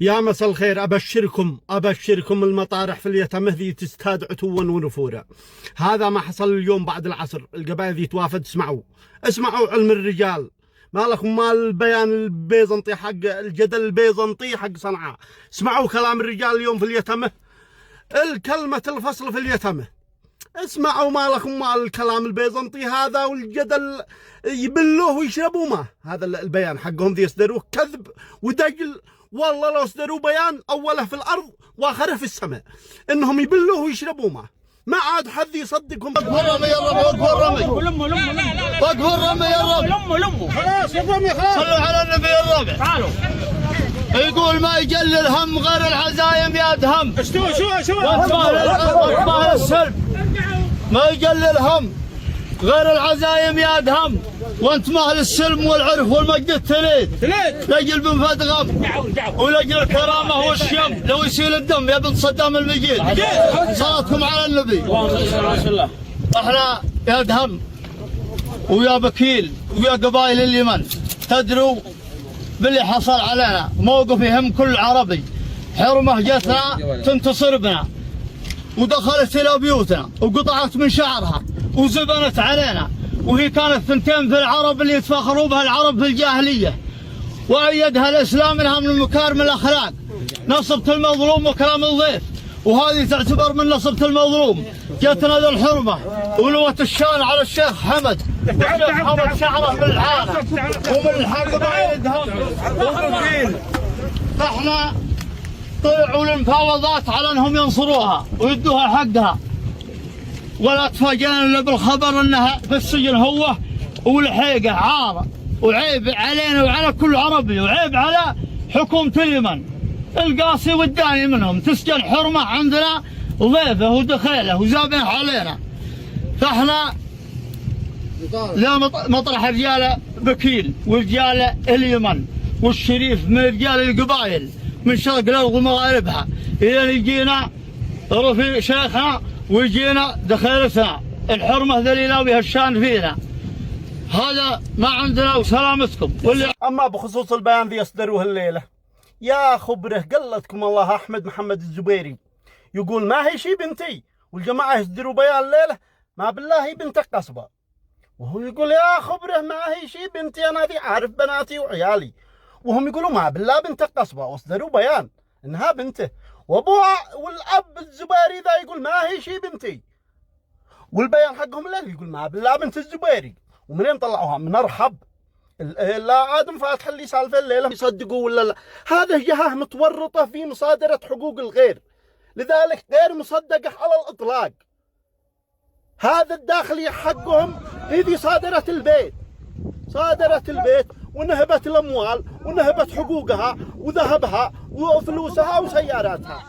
يا مساء الخير. أبشركم المطارح في اليتمه ذي تزداد عتوا ونفورا. هذا ما حصل اليوم بعد العصر. القبائل ذي توافد. اسمعوا علم الرجال. ما لكم مال البيان البيزنطي حق الجدل البيزنطي حق صنعاء. اسمعوا كلام الرجال اليوم في اليتمه. الكلمة الفصل في اليتمه. اسمعوا ما لكم مال الكلام البيزنطي هذا والجدل يبلوه ويشربوا ما. هذا البيان حقهم ذي يصدروه كذب ودجل. والله لو صدروا بيان أوله في الأرض وآخره في السماء إنهم يبلوه ويشربوا ما عاد حد يصدقهم. وقف الرمي يا رب، وقف الرمي، وقف الرمي يا رب. خلاص يا الرمي خلاص. صلوا على النبي يا ربع. تعالوا. يقول ما يجل الهم غير العزايم يا دهم. شو واطمع السلب. ما يجل الهم غير العزايم يا دهم، وانت مهل السلم والعرف والمجد التليد لاجل بن فدغم ولاجل الكرامه والشيم. لو يسيل الدم يا بنت صدام المجيد. صلاتكم على النبي. احنا يا دهم ويا بكيل ويا قبائل اليمن تدروا باللي حصل علينا. موقف يهم كل عربي. حرمه جتنا تنتصر بنا ودخلت الى بيوتنا وقطعت من شعرها وزبنت علينا. وهي كانت ثنتين في العرب اللي يتفاخروا بها العرب في الجاهليه، وايدها الاسلام انها من مكارم الاخلاق. نصبة المظلوم وكلام الضيف، وهذه تعتبر من نصبة المظلوم. جتنا ذا الحرمه ولوة الشان على الشيخ حمد. والشيخ حمد شعره بالحاره ومن الحق ما يدهم وبكيل. احنا طلعوا للمفاوضات على انهم ينصروها ويدوها حقها، ولا تفاجئنا الا بالخبر انها في السجن هو والحيقه. عار وعيب علينا وعلى كل عربي، وعيب على حكومه اليمن. القاصي والداني منهم تسجن حرمه عندنا ضيفه ودخيله وزابه علينا. فاحنا لا مطرح رجال بكيل ورجال اليمن والشريف من رجال القبائل من شرق الارض ومغاربها، الى يجينا رفيق شيخنا ويجينا دخيلتنا. الحرمه ذليله بها الشان فينا. هذا ما عندنا وسلامتكم. اما بخصوص البيان ذي يصدروه الليله، يا خبره قلتكم الله احمد محمد الزبيري يقول ما هي شي بنتي، والجماعه يصدروا بيان الليله ما بالله هي بنت قصبه. وهو يقول يا خبره ما هي شي بنتي، انا ذي عارف بناتي وعيالي. وهم يقولوا ما بالله بنت قصبه، واصدروا بيان انها بنته. وابوها والاب الزبيري ذا يقول ما هي شي بنتي، والبيان حقهم الليل يقول ما بالله بنت الزبيري. ومنين طلعوها؟ من ارحب. لا عاد فاتح اللي سالفه الليله يصدقوا ولا لا. هذا جهه متورطه في مصادره حقوق الغير، لذلك غير مصدقه على الاطلاق. هذا الداخليه حقهم هذه صادره البيت ونهبت الاموال ونهبت حقوقها وذهبها وفلوسها وسياراتها،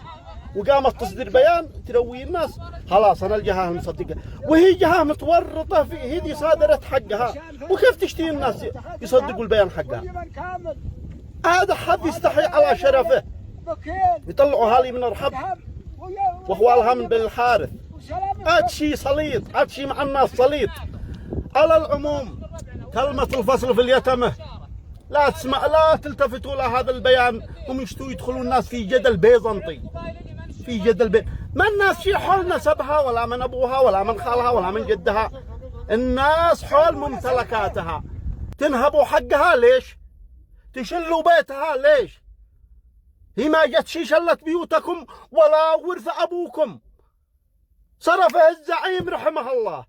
وقامت تصدر بيان تروي الناس. خلاص انا الجهه المصدقه، وهي جهه متورطه في هذه صادرت حقها. وكيف تشتي الناس يصدقوا البيان حقها؟ هذا حد يستحي على شرفه. يطلعوا هالي من ارحب واخوالها من بن الحارث. عاد شي سليط، عاد شي مع الناس سليط. على العموم كلمة الفصل في اليتمه لا تلتفتوا لهذا البيان. هم يشتوا يدخلوا الناس في جدل بيزنطي، ما الناس شي حول نسبها ولا من ابوها ولا من خالها ولا من جدها. الناس حول ممتلكاتها. تنهبوا حقها ليش؟ تشلوا بيتها ليش؟ هي ما جت شي شلت بيوتكم ولا ورث ابوكم. صرفه الزعيم رحمه الله،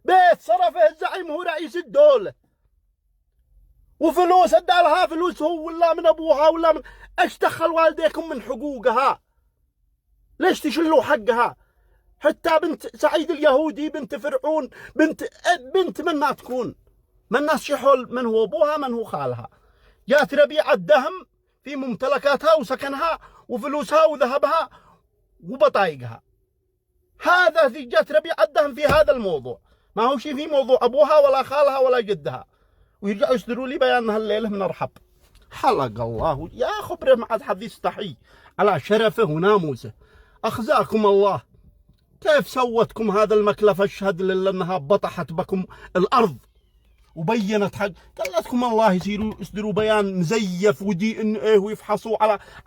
بيت صرفه الزعيم هو رئيس الدولة، وفلوس ادالها فلوس هو ولا من ابوها ولا من. ايش دخل والديكم من حقوقها؟ ليش تشلوا حقها؟ حتى بنت سعيد اليهودي، بنت فرعون، بنت من ما تكون، ما الناس شحول من هو ابوها من هو خالها. جات ربيع الدهم في ممتلكاتها وسكنها وفلوسها وذهبها وبطايقها. هذا في جات ربيع الدهم في هذا الموضوع، ما هو شيء في موضوع ابوها ولا خالها ولا جدها. ويرجعوا يصدروا لي بيان هالليله من ارحب. حلق الله يا خبره ما عاد حد يستحي على شرفه وناموسه. اخزاكم الله. كيف سوتكم هذا المكلف؟ اشهد لله انها بطحت بكم الارض وبينت حق. قالت لكم الله يصدروا بيان مزيف ودي ان ايه ويفحصوا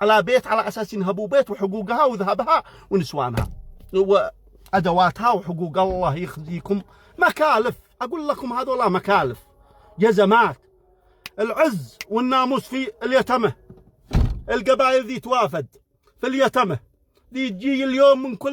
على بيت على اساس ينهبوا بيت وحقوقها وذهبها ونسوانها وادواتها وحقوق. الله يخزيكم. مكالف، اقول لكم هذولا مكالف جزمات. العز والناموس في اليتمه، القبائل ذي توافد في اليتمه ذي تجي اليوم من كل